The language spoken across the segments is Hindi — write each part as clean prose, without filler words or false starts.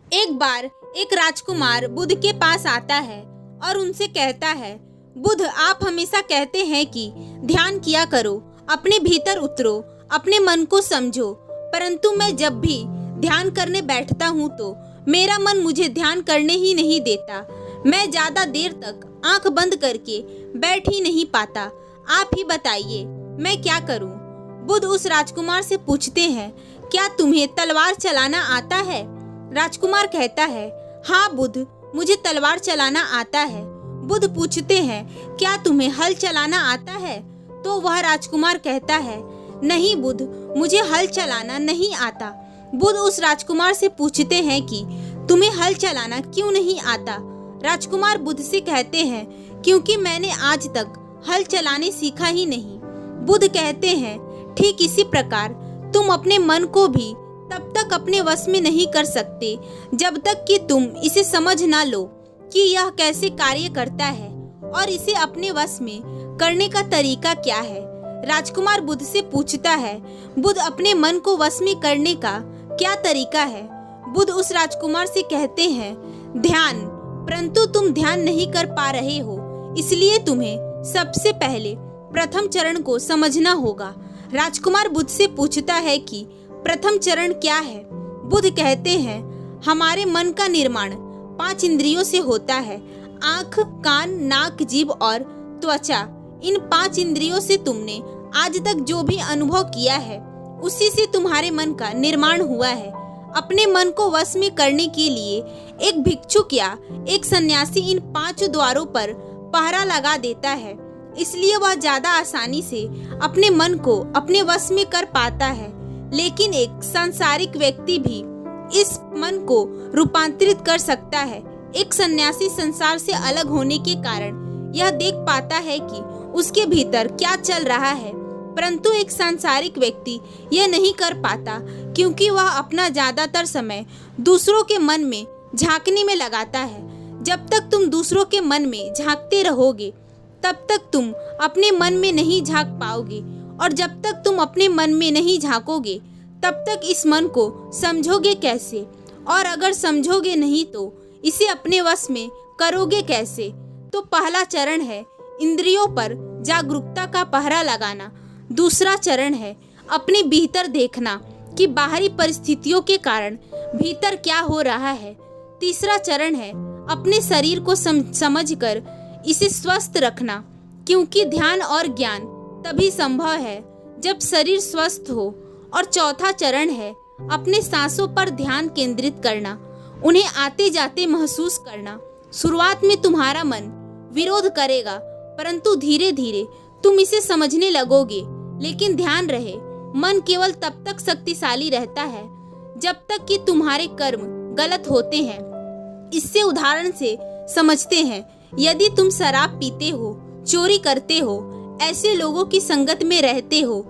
एक बार एक राजकुमार बुद्ध के पास आता है और उनसे कहता है, बुद्ध, आप हमेशा कहते हैं कि ध्यान किया करो, अपने भीतर उतरो, अपने मन को समझो, परंतु मैं जब भी ध्यान करने बैठता हूँ तो मेरा मन मुझे ध्यान करने ही नहीं देता। मैं ज्यादा देर तक आंख बंद करके बैठ ही नहीं पाता। आप ही बताइए, मैं क्या करूँ? बुद्ध उस राजकुमार से पूछते हैं, क्या तुम्हें तलवार चलाना आता है? राजकुमार कहता है, हाँ बुद्ध, मुझे तलवार चलाना आता है। बुद्ध पूछते हैं, क्या तुम्हें हल चलाना आता है? तो वह राजकुमार कहता है, नहीं बुद्ध, मुझे हल चलाना नहीं आता। बुद्ध उस राजकुमार से पूछते हैं कि तुम्हें हल चलाना क्यों नहीं आता? राजकुमार बुद्ध से कहते हैं, क्योंकि मैंने आज तक हल चलाने सीखा ही नहीं। बुद्ध कहते हैं, ठीक इसी प्रकार तुम अपने मन को भी तब तक अपने वश में नहीं कर सकते जब तक कि तुम इसे समझ ना लो कि यह कैसे कार्य करता है और इसे अपने वश में करने का तरीका क्या है। राजकुमार बुद्ध से पूछता है, बुद्ध, अपने मन को वश में करने का क्या तरीका है? बुद्ध उस राजकुमार से कहते हैं, ध्यान, परंतु तुम ध्यान नहीं कर पा रहे हो, इसलिए तुम्हें सबसे पहले प्रथम चरण को समझना होगा। राजकुमार बुद्ध से पूछता है कि प्रथम चरण क्या है? बुद्ध कहते हैं, हमारे मन का निर्माण 5 इंद्रियों से होता है। आँख, कान, नाक, जीभ और त्वचा। इन 5 इंद्रियों से तुमने आज तक जो भी अनुभव किया है उसी से तुम्हारे मन का निर्माण हुआ है। अपने मन को वश में करने के लिए एक भिक्षुक या एक सन्यासी इन 5 द्वारों पर पहरा लगा देता है, इसलिए वह ज्यादा आसानी से अपने मन को अपने वश में कर पाता है। लेकिन एक सांसारिक व्यक्ति भी इस मन को रूपांतरित कर सकता है। एक सन्यासी संसार से अलग होने के कारण यह देख पाता है कि उसके भीतर क्या चल रहा है, परंतु एक सांसारिक व्यक्ति यह नहीं कर पाता, क्योंकि वह अपना ज्यादातर समय दूसरों के मन में झांकने में लगाता है। जब तक तुम दूसरों के मन में झांकते रहोगे तब तक तुम अपने मन में नहीं झांक पाओगे, और जब तक तुम अपने मन में नहीं झांकोगे तब तक इस मन को समझोगे कैसे? और अगर समझोगे नहीं तो इसे अपने वश में करोगे कैसे? तो पहला चरण है इंद्रियों पर जागरूकता का पहरा लगाना। दूसरा चरण है अपने भीतर देखना कि बाहरी परिस्थितियों के कारण भीतर क्या हो रहा है। तीसरा चरण है अपने शरीर को समझकर इसे स्वस्थ रखना, क्योंकि ध्यान और ज्ञान तभी संभव है जब शरीर स्वस्थ हो। और चौथा चरण है अपने सांसों पर ध्यान केंद्रित करना, उन्हें आते जाते महसूस करना। शुरुआत में तुम्हारा मन विरोध करेगा, परंतु धीरे धीरे तुम इसे समझने लगोगे। लेकिन ध्यान रहे, मन केवल तब तक शक्तिशाली रहता है जब तक कि तुम्हारे कर्म गलत होते हैं। इससे उदाहरण से समझते हैं, यदि तुम शराब पीते हो, चोरी करते हो, ऐसे लोगों की संगत में रहते हो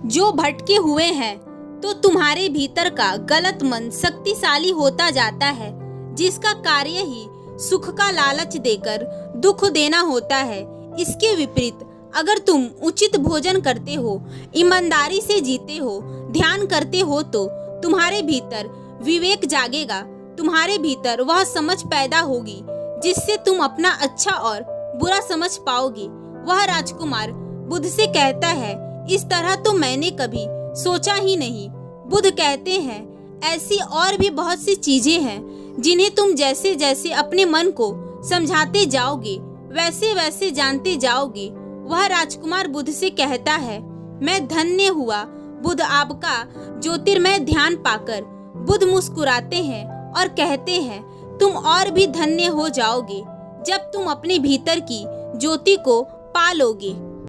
जो भटके हुए हैं, तो तुम्हारे भीतर का गलत मन शक्तिशाली होता जाता है, जिसका कार्य ही सुख का लालच देकर दुख देना होता है। इसके विपरीत अगर तुम उचित भोजन करते हो, ईमानदारी से जीते हो, ध्यान करते हो, तो तुम्हारे भीतर विवेक जागेगा, तुम्हारे भीतर वह समझ पैदा होगी जिससे तुम अपना अच्छा और बुरा समझ पाओगे। वह राजकुमार बुद्ध से कहता है, इस तरह तो मैंने कभी सोचा ही नहीं। बुद्ध कहते हैं, ऐसी और भी बहुत सी चीजें हैं जिन्हें तुम जैसे जैसे अपने मन को समझाते जाओगे वैसे वैसे जानते जाओगे। वह राजकुमार बुद्ध से कहता है, मैं धन्य हुआ बुद्ध आपका ज्योतिर्मय ध्यान पाकर। बुद्ध मुस्कुराते हैं और कहते हैं, तुम और भी धन्य हो जाओगे जब तुम अपने भीतर की ज्योति को पा लोगे।